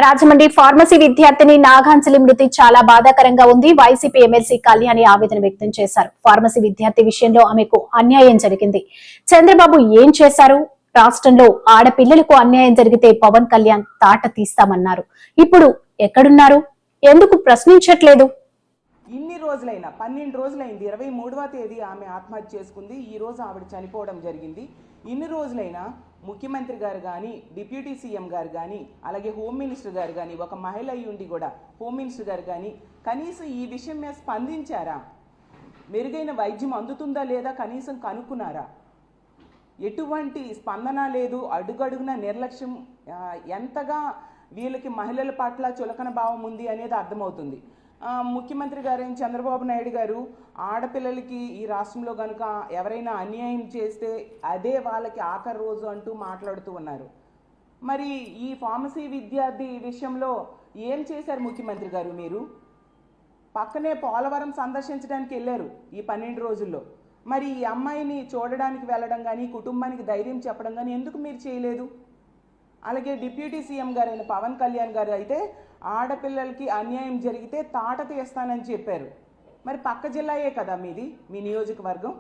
Rajahmundry pharmacy విద్యార్థిని నాగాంజలి మృతి చాలా బాధాకరంగా ఉంది. వైసీపీ ఎమ్మెల్సీ కళ్యాణి ఆవేదన వ్యక్తం చేశారు. ఫార్మసీ విద్యార్థి విషయంలో ఆమెకు అన్యాయం జరిగింది. చంద్రబాబు ఏం చేశారు? రాష్ట్రంలో ఆడపిల్లలకు అన్యాయం జరిగితే పవన్ కళ్యాణ్ తాట తీస్తామన్నారు. ఇప్పుడు ఎక్కడున్నారు? ఎందుకు ప్రశ్నించట్లేదు? ఇన్ని రోజులైనా 12 రోజులైంది. 23వ తేదీ ఆమె ఆత్మహత్య చేసుకుంది. ఈ రోజు ఆవిడ చనిపోవడం జరిగింది. ఇన్ని రోజులైనా ముఖ్యమంత్రి గారు కానీ, డిప్యూటీ సీఎం గారు కానీ, అలాగే హోమ్ మినిస్టర్ గారు కానీ, ఒక మహిళ అయి ఉండి కూడా హోమ్ మినిస్టర్ గారు కానీ కనీసం ఈ విషయం మీద స్పందించారా? మెరుగైన వైద్యం అందుతుందా లేదా కనీసం కనుక్కున్నారా? ఎటువంటి స్పందన లేదు. అడుగడుగున నిర్లక్ష్యం. ఎంతగా వీళ్ళకి మహిళల పట్ల చులకన భావం ఉంది అనేది అర్థమవుతుంది. ముఖ్యమంత్రి గారు చంద్రబాబు నాయుడు గారు ఆడపిల్లలకి ఈ రాష్ట్రంలో కనుక ఎవరైనా అన్యాయం చేస్తే అదే వాళ్ళకి ఆఖరి రోజు అంటూ మాట్లాడుతూ ఉన్నారు. మరి ఈ ఫార్మసీ విద్యార్థి విషయంలో ఏం చేశారు ముఖ్యమంత్రి గారు? మీరు పక్కనే పోలవరం సందర్శించడానికి వెళ్ళారు ఈ 12 రోజుల్లో. మరి ఈ అమ్మాయిని చూడడానికి వెళ్ళడం కానీ, కుటుంబానికి ధైర్యం చెప్పడం కానీ ఎందుకు మీరు చేయలేదు? అలాగే డిప్యూటీ సీఎం గారైన పవన్ కళ్యాణ్ గారు అయితే ఆడపిల్లలకి అన్యాయం జరిగితే తాట తీస్తానని చెప్పారు. మరి పక్క జిల్లాయే కదా మీది, మీ నియోజకవర్గం.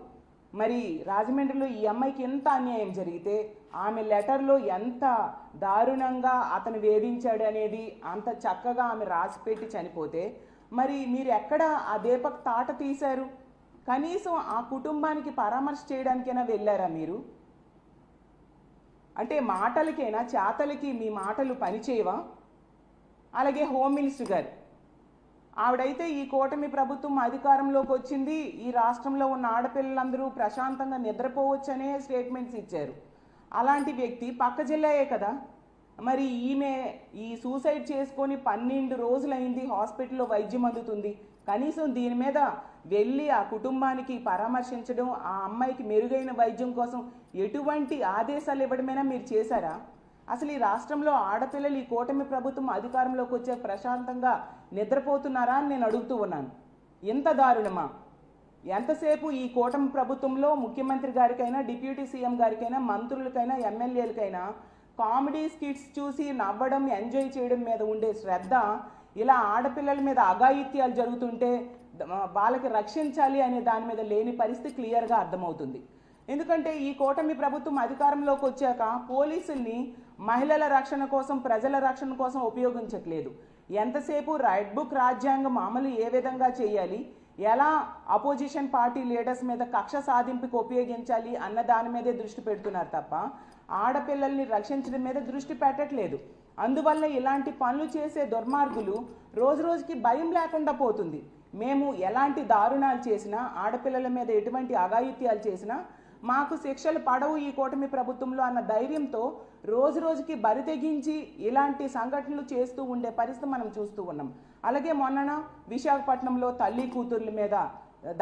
మరి రాజమండ్రిలో ఈ అమ్మాయికి ఎంత అన్యాయం జరిగితే ఆమె లెటర్లో ఎంత దారుణంగా అతను వేధించాడు అనేది అంత చక్కగా ఆమె రాసిపెట్టి చనిపోతే మరి మీరు ఎక్కడ ఆ దీపక్ తాట తీశారు? కనీసం ఆ కుటుంబానికి పరామర్శ చేయడానికైనా వెళ్ళారా మీరు? అంటే మాటలకైనా చేతలకి మీ మాటలు పనిచేయవా? అలాగే హోమ్ మినిస్టర్ గారు ఆవిడైతే ఈ కూటమి ప్రభుత్వం అధికారంలోకి వచ్చింది, ఈ రాష్ట్రంలో ఉన్న ఆడపిల్లలందరూ ప్రశాంతంగా నిద్రపోవచ్చనే స్టేట్మెంట్స్ ఇచ్చారు. అలాంటి వ్యక్తి పక్క జిల్లాయే కదా. మరి ఈమె ఈ సూసైడ్ చేసుకొని 12 రోజులైంది, హాస్పిటల్లో వైద్యం అందుతుంది. కనీసం దీని మీద వెళ్ళి ఆ కుటుంబానికి పరామర్శించడం, ఆ అమ్మాయికి మెరుగైన వైద్యం కోసం ఎటువంటి ఆదేశాలు ఇవ్వడమైనా మీరు చేశారా? అసలు ఈ రాష్ట్రంలో ఆడపిల్లలు ఈ కూటమి ప్రభుత్వం అధికారంలోకి వచ్చే ప్రశాంతంగా నిద్రపోతున్నారా అని నేను అడుగుతూ ఉన్నాను. ఎంత దారుణమా? ఎంతసేపు ఈ కూటమి ప్రభుత్వంలో ముఖ్యమంత్రి గారికైనా, డిప్యూటీ సీఎం గారికైనా, మంత్రులకైనా, ఎమ్మెల్యేలకైనా కామెడీ స్కిట్స్ చూసి నవ్వడం, ఎంజాయ్ చేయడం మీద ఉండే శ్రద్ధ ఇలా ఆడపిల్లల మీద అఘాయిత్యాలు జరుగుతుంటే వాళ్ళకి రక్షించాలి అనే దాని మీద లేని పరిస్థితి క్లియర్గా అర్థమవుతుంది. ఎందుకంటే ఈ కూటమి ప్రభుత్వం అధికారంలోకి వచ్చాక పోలీసుల్ని మహిళల రక్షణ కోసం, ప్రజల రక్షణ కోసం ఉపయోగించట్లేదు. ఎంతసేపు రెడ్ బుక్ రాజ్యాంగం అమలు ఏ విధంగా చేయాలి, ఎలా అపోజిషన్ పార్టీ లీడర్స్ మీద కక్ష సాధింపుకి ఉపయోగించాలి అన్న దాని మీదే దృష్టి పెడుతున్నారు తప్ప ఆడపిల్లల్ని రక్షించడం మీద దృష్టి పెట్టట్లేదు. అందువల్ల ఇలాంటి పనులు చేసే దుర్మార్గులు రోజు రోజుకి భయం లేకుండా పోతుంది. మేము ఎలాంటి దారుణాలు చేసినా, ఆడపిల్లల మీద ఎటువంటి అఘాయిత్యాలు చేసినా మాకు శిక్షలు పడవు ఈ కూటమి ప్రభుత్వంలో అన్న ధైర్యంతో రోజు రోజుకి బరి తెగించి ఇలాంటి సంఘటనలు చేస్తూ ఉండే పరిస్థితి మనం చూస్తూ ఉన్నాం. అలాగే మొన్న విశాఖపట్నంలో తల్లి కూతుర్ల మీద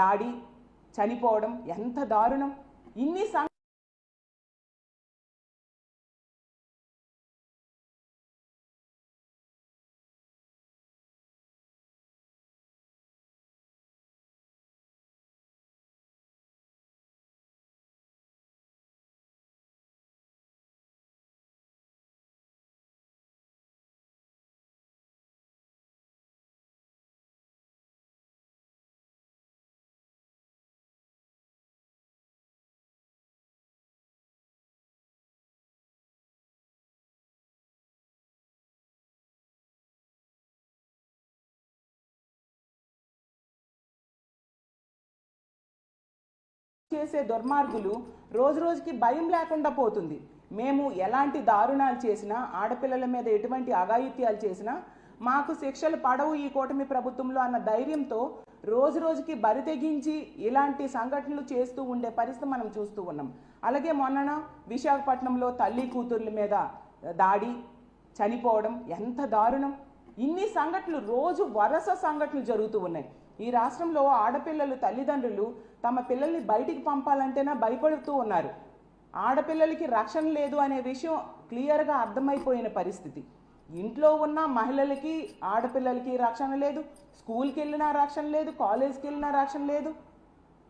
దాడి, చనిపోవడం ఎంత దారుణం! ఇన్ని చేసే దుర్మార్గులు రోజు రోజుకి భయం లేకుండా పోతుంది. మేము ఎలాంటి దారుణాలు చేసినా, ఆడపిల్లల మీద ఎటువంటి అఘాయిత్యాలు చేసినా మాకు శిక్షలు పడవు ఈ కూటమి ప్రభుత్వంలో అన్న ధైర్యంతో రోజు రోజుకి బరి తెగించి ఇలాంటి సంఘటనలు చేస్తూ ఉండే పరిస్థితి మనం చూస్తూ ఉన్నాం. అలాగే మొన్న విశాఖపట్నంలో తల్లి కూతుర్ల మీద దాడి, చనిపోవడం ఎంత దారుణం! ఇన్ని సంఘటనలు, రోజు వరుస సంఘటనలు జరుగుతూ ఉన్నాయి. ఈ రాష్ట్రంలో ఆడపిల్లలు తల్లిదండ్రులు తమ పిల్లల్ని బయటికి పంపాలంటేనే భయపడుతూ ఉన్నారు. ఆడపిల్లలకి రక్షణ లేదు అనే విషయం క్లియర్గా అర్థమైపోయిన పరిస్థితి. ఇంట్లో ఉన్న మహిళలకి, ఆడపిల్లలకి రక్షణ లేదు, స్కూల్కి వెళ్ళినా రక్షణ లేదు, కాలేజ్కి వెళ్ళినా రక్షణ లేదు,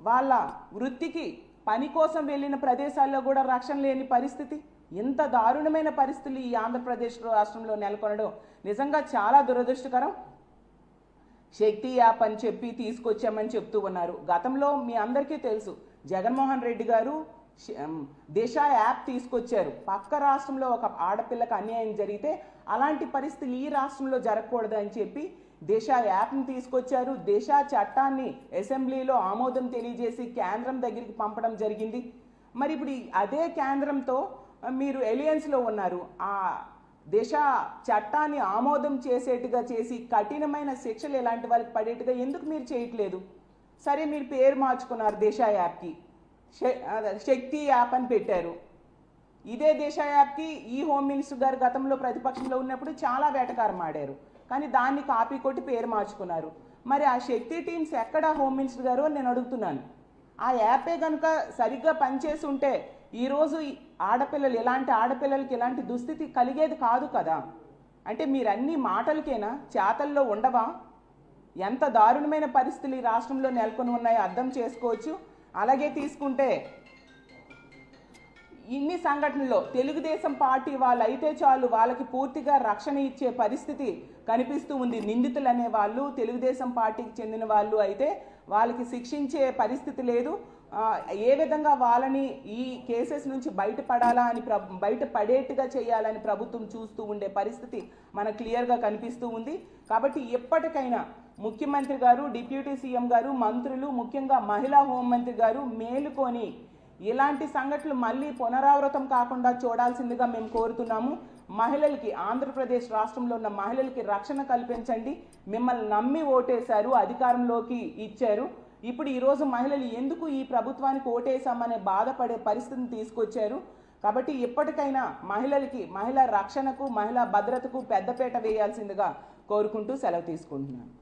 వాళ్ళ వృత్తికి పని కోసం వెళ్ళిన ప్రదేశాల్లో కూడా రక్షణ లేని పరిస్థితి. ఇంత దారుణమైన పరిస్థితులు ఈ ఆంధ్రప్రదేశ్ రాష్ట్రంలో నెలకొనడం నిజంగా చాలా దురదృష్టకరం. శక్తి యాప్ అని చెప్పి తీసుకొచ్చామని చెప్తూ ఉన్నారు. గతంలో మీ అందరికీ తెలుసు, జగన్మోహన్ రెడ్డి గారు దిశ యాప్ తీసుకొచ్చారు. పక్క రాష్ట్రంలో ఒక ఆడపిల్లకి అన్యాయం జరిగితే అలాంటి పరిస్థితులు ఈ రాష్ట్రంలో జరగకూడదు అని చెప్పి దిశ యాప్ని తీసుకొచ్చారు. దిశ చట్టాన్ని అసెంబ్లీలో ఆమోదం తెలియజేసి కేంద్రం దగ్గరికి పంపడం జరిగింది. మరి ఇప్పుడు అదే కేంద్రంతో మీరు ఎలియన్స్లో ఉన్నారు. ఆ దిశ చట్టాన్ని ఆమోదం చేసేట్టుగా చేసి కఠినమైన శిక్షలు ఇలాంటి వాళ్ళకి పడేట్టుగా ఎందుకు మీరు చేయట్లేదు? సరే, మీరు పేరు మార్చుకున్నారు దిశ యాప్కి, శక్తి యాప్ అని పెట్టారు. ఇదే దిశ యాప్కి ఈ హోమ్ మినిస్టర్ గారు గతంలో ప్రతిపక్షంలో ఉన్నప్పుడు చాలా వేటకారం ఆడారు, కానీ దాన్ని కాపీ కొట్టి పేరు మార్చుకున్నారు. మరి ఆ శక్తి టీమ్స్ ఎక్కడ హోమ్ మినిస్టర్ గారు అని నేను అడుగుతున్నాను. ఆ యాపే కనుక సరిగ్గా పనిచేసి ఉంటే ఈరోజు ఆడపిల్లలు, ఇలాంటి ఆడపిల్లలకి ఇలాంటి దుస్థితి కలిగేది కాదు కదా. అంటే మీరు అన్ని మాటలకేనా, చేతల్లో ఉండవా? ఎంత దారుణమైన పరిస్థితులు ఈ రాష్ట్రంలో నెలకొని ఉన్నాయో అర్థం చేసుకోవచ్చు. అలాగే తీసుకుంటే ఇన్ని సంఘటనల్లో తెలుగుదేశం పార్టీ వాళ్ళు అయితే చాలు, వాళ్ళకి పూర్తిగా రక్షణ ఇచ్చే పరిస్థితి కనిపిస్తూ ఉంది. నిందితులు అనే వాళ్ళు తెలుగుదేశం పార్టీకి చెందిన వాళ్ళు అయితే వాళ్ళకి శిక్షించే పరిస్థితి లేదు. ఏ విధంగా వాళ్ళని ఈ కేసెస్ నుంచి బయటపడాలా అని బయటపడేట్టుగా చేయాలని ప్రభుత్వం చూస్తూ ఉండే పరిస్థితి మనకు క్లియర్గా కనిపిస్తూ ఉంది. కాబట్టి ఎప్పటికైనా ముఖ్యమంత్రి గారు, డిప్యూటీ సీఎం గారు, మంత్రులు, ముఖ్యంగా మహిళా హోంమంత్రి గారు మేలుకొని ఇలాంటి సంఘటనలు మళ్ళీ పునరావృతం కాకుండా చూడాల్సిందిగా మేము కోరుతున్నాము. మహిళలకి, ఆంధ్రప్రదేశ్ రాష్ట్రంలో ఉన్న మహిళలకి రక్షణ కల్పించండి. మిమ్మల్ని నమ్మి ఓటేశారు, అధికారంలోకి ఇచ్చారు. ఇప్పుడు ఈరోజు మహిళలు ఎందుకు ఈ ప్రభుత్వానికి ఓటేశామనే బాధపడే పరిస్థితిని తీసుకొచ్చారు. కాబట్టి ఎప్పటికైనా మహిళలకి, మహిళా రక్షణకు, మహిళా భద్రతకు పెద్దపీట వేయాల్సిందిగా కోరుకుంటూ సెలవు తీసుకుంటున్నాను.